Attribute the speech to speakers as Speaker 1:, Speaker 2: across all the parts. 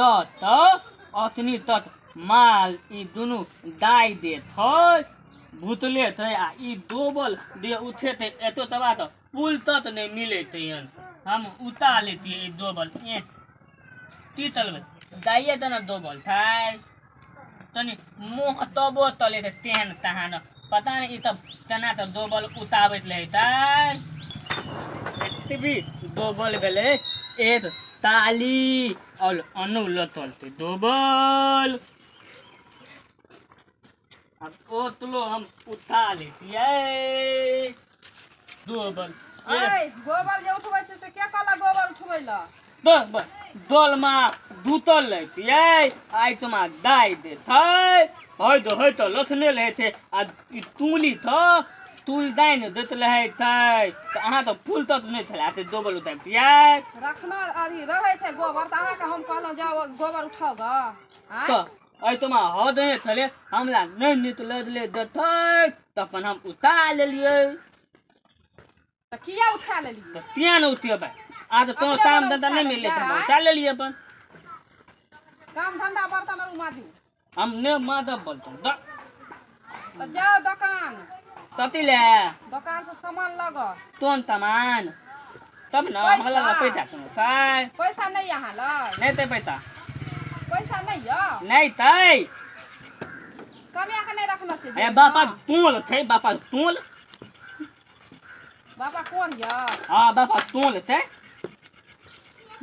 Speaker 1: तत अखनी तत माल ई दुनू दाई देत है भूतले थे आ ई डोबल दे उठे थे एतो तबा तो पुल तत नहीं मिले थे हम उतार लेती है डोबल तीतल में दाइए तो ना डोबल था तनी मुँह तबो तले थे तेहन तहान पता नहीं तब तना तो डोबल उताबत ले भी डोबल बेले एक ताली और अनु लतलते डोबल अब ओतलो हम उठा लेती है डोबल
Speaker 2: गोबर जे उठबै छै से के कहला गोबर उठबै ला
Speaker 1: बस डोल मा दूतल लेती है आई तुमा दाई दे छै है तो लखने ले थे आ तूली था तूल दाई ने देत रहे थे तो अहाँ तो फूल तक नहीं छला ते डोबल उतारती है
Speaker 2: रखना अभी रहे छै गोबर त अहाँ के हम कहलौ जाओ गोबर उठाओ ग
Speaker 1: तो आई तुमा हद ने थले हमला नहीं निकल ले देथे तपन हम उतार लेलिए
Speaker 2: त किया उठा लेली
Speaker 1: तो तिया न उठेबै आज तो काम धंधा नहीं मिले तो उतार लेलिए अपन
Speaker 2: काम धंधा बर्तन और माजू
Speaker 1: हम ने माधव बोलतो
Speaker 2: त जाओ दुकान
Speaker 1: तती ले
Speaker 2: दुकान से सामान लगा
Speaker 1: तोन तमान तब न हमरा ला पैसा सुनो काय
Speaker 2: पैसा नहीं यहाँ ल
Speaker 1: नहीं ते
Speaker 2: पैसा नहीं है
Speaker 1: नहीं तै
Speaker 2: कमिया के नहीं रखना चाहिए
Speaker 1: ए बापा तोल थे बापा तोल
Speaker 2: बाबा कौन है
Speaker 1: हां बापा तोल थे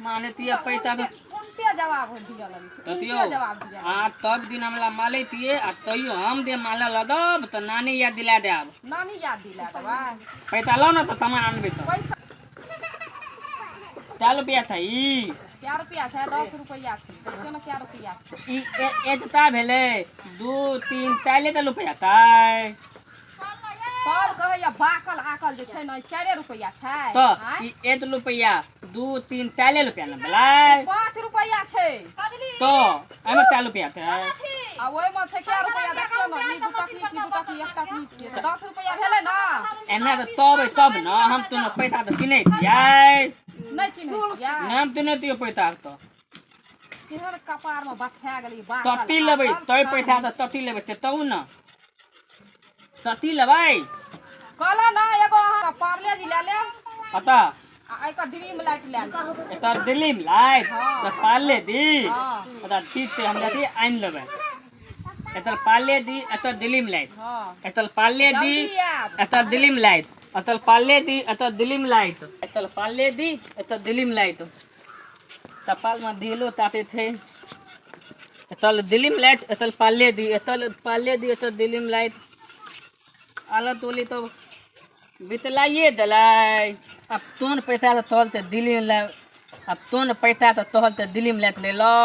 Speaker 1: माने तिया पैसा तो
Speaker 2: उनके जवाब दिया लगी
Speaker 1: ततियो
Speaker 2: जवाब दिया
Speaker 1: हां तब दिन हमला माले तिए आ तइयो हम दे माला लदब त नानी याद दिला देब
Speaker 2: नानी याद दिला देबा
Speaker 1: पैसा लो ना तो सामान आनबे तो
Speaker 2: पैसा
Speaker 1: 4 रुपया था ई
Speaker 2: क्या रुपया है 10 रुपया छै देखियो ना क्या रुपया छै
Speaker 1: ई एतता भेले 2 3 4 रुपया ताई
Speaker 2: सब कहैया बाकल आकल जे छै न 4 रुपया छै
Speaker 1: तो ई 1 रुपया 2 3 4 रुपया न भेलै
Speaker 2: 5 रुपया छै
Speaker 1: तो एमे 4 रुपया छै
Speaker 2: आ ओइ में छै क्या रुपया देखियो न ई 2 टकी 1 टकी छै 10 रुपया भेलै न
Speaker 1: एना तो तब न हम तो पैसा तो चिन्है छियै
Speaker 2: नहीं चिन्है
Speaker 1: नाम तो नहीं दियो पैसा तो
Speaker 2: केहन कपार में बथा गेली बाकल
Speaker 1: तती लेबै तै पैसा तो तती लेबै ते तौ न तती लेबै
Speaker 2: कहला ना एगो पार्ले जी ले ले
Speaker 1: अता
Speaker 2: आ एकर ड्रीम लाइट ले ले
Speaker 1: एता दिल्ली में लाइट तो पाले दी
Speaker 2: हां
Speaker 1: अता ठीक से हम जति आइन लेबै एता पाले दी एता दिल्ली में लाइट
Speaker 2: हां
Speaker 1: एता पाले दी एता दिल्ली में लाइट एता पाले दी एता दिल्ली में लाइट एता पाले दी एता दिल्ली में लाइट तपाल में ढीलो ताते थे एता दिल्ली में लाइट एता पाले दी एता दिल्ली में लाइट आला तोली तो बितलाइए दलाई अब तोन पैसा तो तोलते दिल्ली में ला अब तोन पैसा तो तोलते दिल्ली में ले लो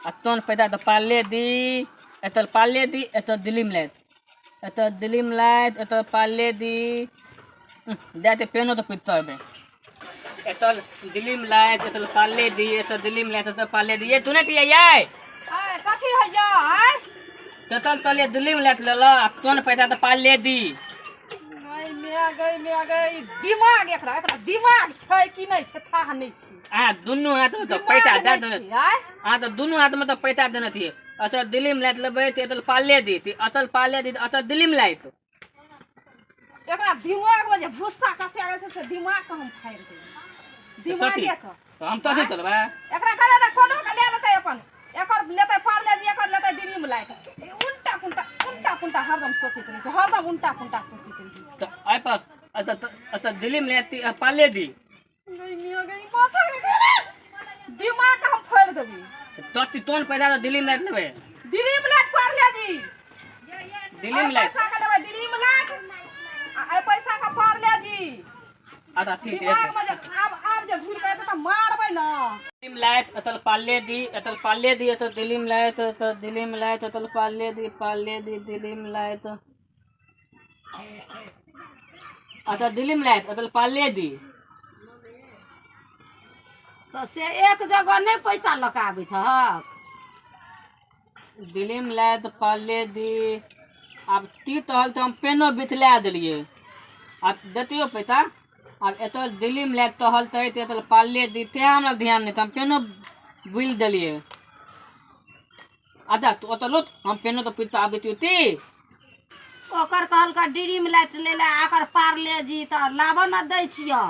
Speaker 1: अब तोन पैसा तो पाले दी एतल पाले दी एतल दिल्ली में एतल दिल्ली में एतल पाले दी जाते पेनो तो पिटता है एतल दिल्ली में एतल पाले दी एतल दिल्ली में एतल पाले दी ये तूने दिया ये
Speaker 2: कथी है यार
Speaker 1: तल तले दिल्ली में ले लो अब तोन पैसा तो पाले दी
Speaker 2: मैं गई दिमाग एकरा दिमाग छै कि नहीं छै था नहीं छै
Speaker 1: आ दुनु हाथ में तो पैसा दे दे
Speaker 2: यार
Speaker 1: आ तो दुनु हाथ में तो पैसा देना थी अतल दिल्ली में लेबै त अतल पाले दी अतल दिल्ली में लाई तो
Speaker 2: एकरा दिमाग में जे भुस्सा कसे गेल से दिमाग के हम फाड़ दे दिमाग के
Speaker 1: तो हम तो चलबा
Speaker 2: एकरा करे त कोनो के ले लेतै अपन एकर लेतै पार ले दी एकर लेतै दिल्ली में लाई उल्टा पुंटा हरदम सोचैत रहै छै हरदम उल्टा पुंटा सोचैत रहै छै
Speaker 1: तो आई पास अतल दिल्ली में लेती पाले दी
Speaker 2: गई मिया गई माथा के दिमाग के हम फाड़ देबी
Speaker 1: तती तोन पैसा तो दिल्ली में लेबै
Speaker 2: दिल्ली में लाट पार ले दी
Speaker 1: दिल्ली में
Speaker 2: पैसा के लेबै दिल्ली में लाट आ पैसा का पार ले दी
Speaker 1: आता ठीक है
Speaker 2: दिमाग में अब जे घुर पे त मारबै न
Speaker 1: दिल्ली में लाए अतल पाले दी अतल दिल्ली में लाए तो दिल्ली में लाए अतल पाले दी दिल्ली में लाए तो अतल दिल्ली में लाए अतल पाले दी
Speaker 2: तो से एक जगह नहीं पैसा लगाबै छ
Speaker 1: दिल्ली में लाए तो पाले दी अब ती तहल तो हम पेनो बितला दिलिए अब देतियो पैसा अब एत दिल्ली में लाए तहल तो पाले दी ते हमरा ध्यान नहीं हम पेनो बुल दिलिए आधा तू अत लो हम पेनो तो पिता आबे ती
Speaker 3: ओकर कहल का ड्रीम लाइट ले ले आकर पार्ले जी तो लाभ न दै छियो।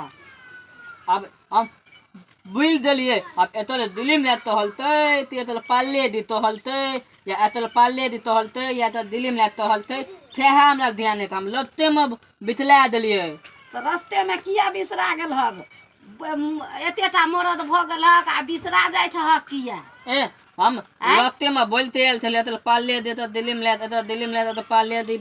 Speaker 1: अब हम बुल देलिए अब एतले दिल्ली में तो हलते ती एतले पाले दी तो हलते या एतले पाले दी तो हलते या तो दिल्ली में तो हलते थे हमरा ध्यान नहीं हम लत्ते में बिचला देलिए।
Speaker 3: तो रास्ते में किया बिसरा गेल हब एतेटा मरद भ गेल हक आ बिसरा जाय छ हक किया
Speaker 1: ए हम लत्ते में बोलते आयल थे एतले पाले दे तो दिल्ली में ले तो दिल्ली में ले तो पाले दी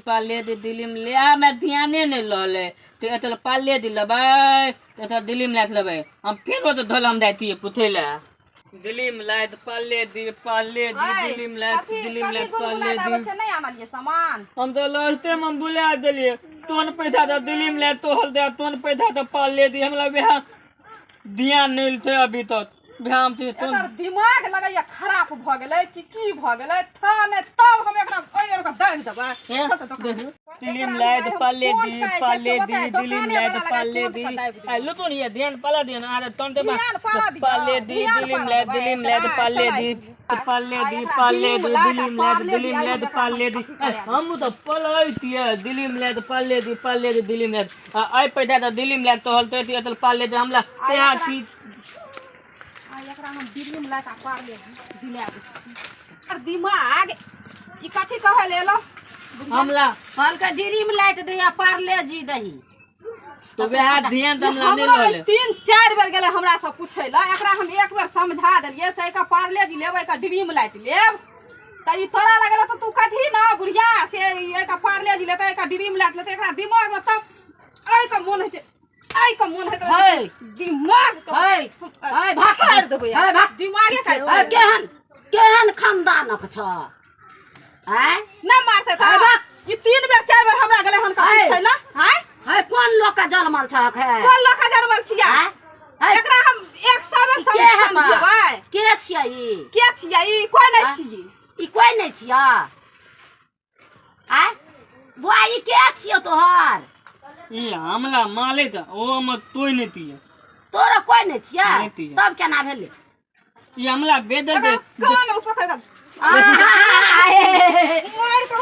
Speaker 1: दिल्ली में ले मैं ध्याने नहीं लले तो एतले पाले दी लबे तो दिल्ली में ले लेबे हम फिर वो तो धल हम दाती पुथेला दिल्ली में ले तो पाले दी दिल्ली में ले पाले दी
Speaker 2: नहीं आनलिए सामान
Speaker 1: हम तो लास्टे में बुला देलिए तोन पैसा तो दिल्ली में ले तो हल दे तोन पैसा तो पाले दी हमरा बिहार ध्यान नहीं थे अभी तक भ्याम थे तो
Speaker 2: दिमाग लगैया खराब भ गेलै की भ गेलै था ने तब हम एकरा ओइ और का दाग देबै
Speaker 1: दिल्ली में ले तो पाले दी दिल्ली में ले तो पाले दी लो तो नहीं ध्यान पाला दी ना अरे तंटे पाले दी दिल्ली में ले तो पाले दी दिल्ली में ले तो पाले दी हम तो पलैती दिल्ली में ले तो पाले दी दिल्ली में आई पैसा तो दिल्ली में ले तो हलते ती तो पाले दी हमला त्या चीज
Speaker 2: एकरा हम दिल्ली में लाका पार ले दिला और दिमाग ई कथि कहे ले लो
Speaker 1: हमला
Speaker 3: कहल का ड्रीम लाइट दैया पार्ले जी दही
Speaker 1: तो बेहा ध्यान त हमला नहीं लले
Speaker 2: 3-4 बेर गेले हमरा से पूछे ला एकरा हम एक बेर समझा देलिए से का पार्ले जी लेबै का ड्रीम लाइट लेब त ई तोरा लगल त तू कथि ना बुढ़िया से ए का पार्ले जी लेतै का ड्रीम लाइट लेतै एकरा दिमाग में तब आई का मन है आई का मन है दिमाग
Speaker 3: है भाकर
Speaker 2: देबै
Speaker 3: है
Speaker 2: दिमागे का
Speaker 3: केहन खानदानक छ हैं
Speaker 2: ना मारते था ई 3 बेर 4 बेर हमरा गेले हन का पूछै ला हैं
Speaker 3: है कौन लोग का जन्मल छक है
Speaker 2: कोन लोग का जन्मल छिया एकरा हम 100 बेर समझबै
Speaker 3: के छिया ई
Speaker 2: कोई नहीं छियै
Speaker 3: ई कोई नहीं छिया हैं बुआ ई के छियो तोहर
Speaker 1: ई हमला माले त ओ हम तोय नहीं तिया
Speaker 3: तोरा कोई नहीं छिया तब केना भेले
Speaker 1: ई हमला बेदल दे
Speaker 2: कोन पकड़ का मार को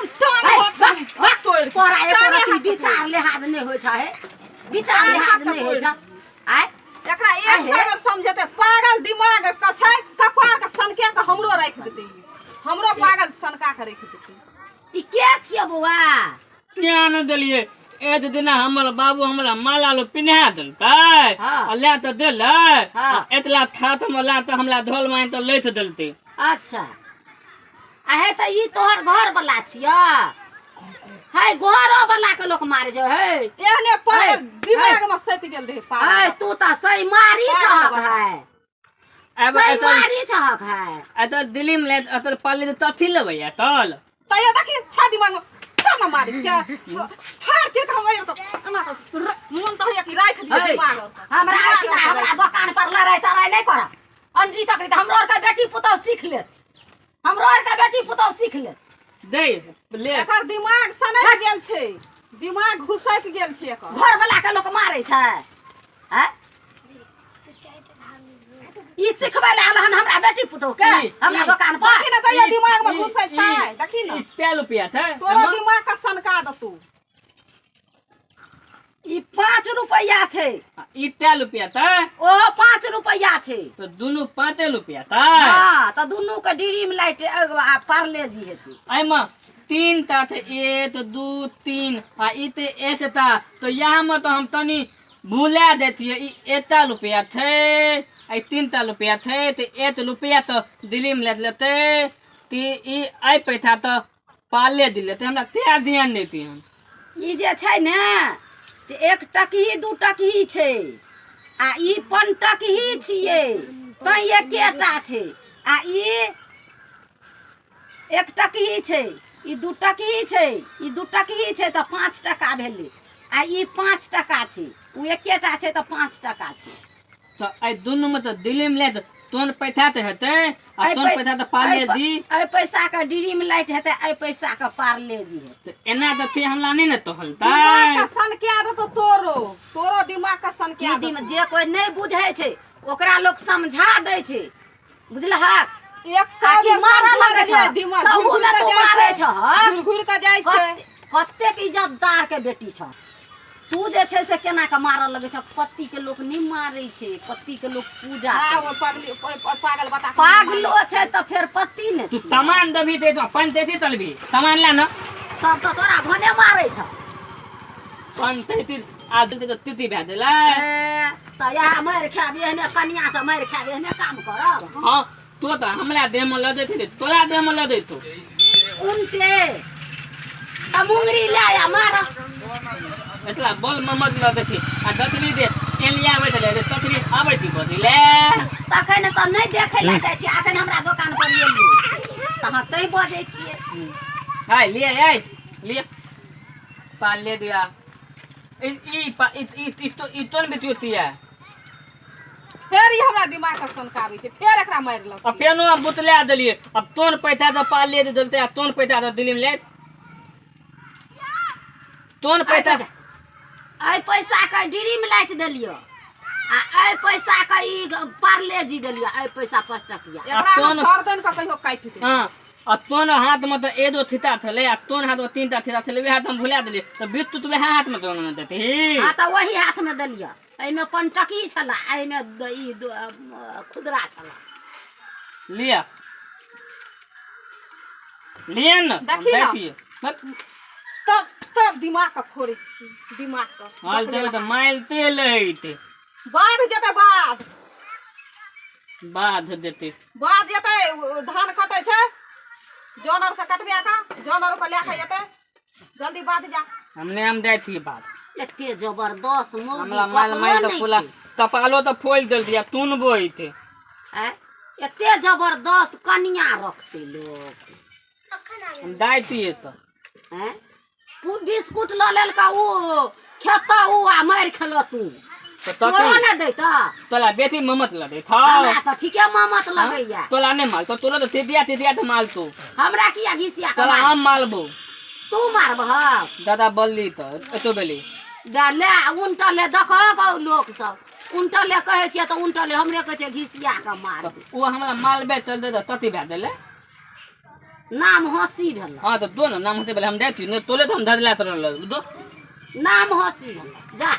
Speaker 2: टांग तोड़
Speaker 3: तोरा एक रति विचार लेहाज नहीं होय छै विचार लेहाज नहीं होय छै आय
Speaker 2: एकरा एक बेर समझते पागल दिमाग का छै कपार का सनके के हमरो राख देतै हमरो पागल सनका के राख देतै
Speaker 3: ई के छिय बुआ
Speaker 1: क्या न दलिए एक दिन हमर बाबू हमरा माला लो पिन्हा देलकै आ ले त देलै एतला थाथ में ला त हमरा धोल माइन त लैथ देलते।
Speaker 3: अच्छा आहे त ई तोहर घर वाला छिय है घरो वाला के लोग मारे छै है
Speaker 2: एहने पागल दिमाग में सट गेल रहे पागल
Speaker 3: है तू त सही मारी छक है
Speaker 1: अब
Speaker 3: सही मारी छक है
Speaker 1: एत दिल्ली में ले अतल पाले त थी लेबै तल
Speaker 2: तय देखि छा दिमाग में ना मारी छ फाड़ छै हम आयो त एना त मन त है कि राख दिए दिमाग
Speaker 3: हमरा हमरा दुकान पर लड़ाई तराई नहीं कर अंडरी तक हमरो और का बेटी पुतौ सीख ले हमरो और का बेटी पुतौ सीख ले
Speaker 1: दे ले
Speaker 2: एकर दिमाग सनक गेल छै दिमाग घुसक गेल छै एकर
Speaker 3: घर वाला के लोग मारे छै हैं ई सिखबै ले हन हमरा बेटी पुतौ के हमरा दुकान पर
Speaker 2: देखि न तय दिमाग में घुसै छै देखि न
Speaker 1: 4 रुपया था
Speaker 2: तोरा दिमाग का सनका दतू
Speaker 3: ई 5 रुपया छै
Speaker 1: ई 4 रुपया था
Speaker 3: ओ 5 रुपया छै
Speaker 1: तो दोनों 5 रुपया था
Speaker 3: हां त दुनु के ड्रीम लाइट पार्ले जी हेतै
Speaker 1: आई मां 3 ता थे 1 2 3 आ ई ते 1 ता तो यहाँ में तो हम तनी भूला देती ई 1 रुपया थे आई 3 रुपया थे तो 1 रुपया तो दिल्ली में लेते ती ई आई पैसा तो पाले दिलेते हमरा त्या ध्यान नहीं थी हम
Speaker 3: ई जे छै ने से 1 टकही 2 टकही छै आ ई 5 टकही छियै त एकेटा छै आ ई 1 टकही छै ई 2 टकही छै ई 2 टकही छै त 5 टका भेलै आ ई 5 टका छै उ एकेटा छै त 5 टका छै
Speaker 1: तो आई दोनों में तो दिल्ली में ले तोन पैसा तो हेते आ तोन पैसा तो पाले दी
Speaker 3: आई पैसा का ड्रीम लाइट हेते आई पैसा का पार्ले जी हेते
Speaker 1: तो एना तो थे हमला नहीं न तो हलता
Speaker 2: दिमाग का सनके दतो तोरो दिमाग का सनके
Speaker 3: जे कोई नहीं बुझै छै ओकरा लोग समझा दै छै बुझलहक
Speaker 2: एक सौ
Speaker 3: आकि मारा लगे छ
Speaker 2: दिमाग
Speaker 3: तहु में तू मारे छ
Speaker 2: घुर घुर के जाय छै।
Speaker 3: कतेक इज्जतदार के बेटी छ तू जे छै से केना के मारऽ लगे छ। पति के लोग नहीं मारे छै, पति के लोग पूजा
Speaker 2: हां वो पागल बता
Speaker 3: पागलो छै त फिर पति ने
Speaker 1: तू सामान दबी दे तो अपन देती तलबी सामान ला ना
Speaker 3: तब तो तोरा भने मारे छ।
Speaker 1: अपन देती आज तो तिति भे देला
Speaker 3: त यहाँ मार खाबे ने कन्या से मार खाबे ने काम कर।
Speaker 1: हां तो हमरा देह में ल देती तोरा देह में ल दे तो
Speaker 3: उनटे त मुंगरी ले आ मार
Speaker 1: एतला बोल ममद ल देती आ दतरी दे एलिया आबै छले रे ततरी आबै ती बदिले
Speaker 3: तखन त नहीं देखे ला जाय छी। अखन हमरा दुकान पर एली त हम तै बजै छियै।
Speaker 1: हाय लिए पाल ले दिया ई तोन बेटियोतिया
Speaker 2: फेर ई हमरा दिमाग के सनकाबै छै फेर एकरा मार ल।
Speaker 1: अब फेनो हम बुतला देलिए अब तोन पैसा तो पाल ले देलते आ तोन पैसा तो दिल्ली में ले तोन पैसा
Speaker 3: आई पैसा के ड्रीम लाइट देलियो आ आई पैसा के ई पार्ले जी देलियो। आई पैसा 5 टकिया
Speaker 2: एकरा हम गर्दन के कहियो काटि दे।
Speaker 1: हां आ तोन हाथ में तो एदो थिता थले आ तोन हाथ में 3टा थिता थले वे हाथ हम भुला देलिए तो बीत तू वे हाथ में तो न देती
Speaker 3: हां त वही हाथ में देलियो। एई में 5 टकी छला एई में ई खुदरा छला
Speaker 1: लिया न देखिए मत
Speaker 2: तब दिमाग के फोड़े छी दिमाग के
Speaker 1: हाल जगह तो माइलते लेते
Speaker 2: बाढ़ जेते
Speaker 1: बाध देते
Speaker 2: बाढ़ जेते धान कटे छै जानवर से कटबे का जानवर को लेके जेते जल्दी बाध जा
Speaker 1: हमने हम दे थी बात
Speaker 3: एते जबरदस्त मौगी
Speaker 1: हमला माल तो पुला कपालो तो फोल देल दिया तून बोइते
Speaker 3: एते जबरदस्त कन्या रखते लोग
Speaker 1: हम दाइती तो
Speaker 3: हैं बिस्कुट ल लेल का ऊ खेता ऊ आ मार खेलो तू
Speaker 1: तो
Speaker 3: तोरा न देता
Speaker 1: तोला बेटी ममत ल दे था
Speaker 3: हमरा त ठीके मामत लगैया।
Speaker 1: तोला ने माल तो तोला तो तेतिया तो माल तो
Speaker 3: हमरा किया घिसिया
Speaker 1: तोला
Speaker 3: का
Speaker 1: हम मालबो
Speaker 3: तू मारबह
Speaker 1: दादा बल्ली तो एतो बेली
Speaker 3: ले उनटले देखो गौ लोग सब उनटले कहे छियै त उनटले हमरे कहे छै घिसिया के मार
Speaker 1: वो हमरा माल बे चल दे तती भे देले
Speaker 3: नाम हंसी भेल।
Speaker 1: हां तो दो ना नाम होते बेले हम देती ने तोले तो हम धरला तो दो
Speaker 3: नाम हंसी भेल जा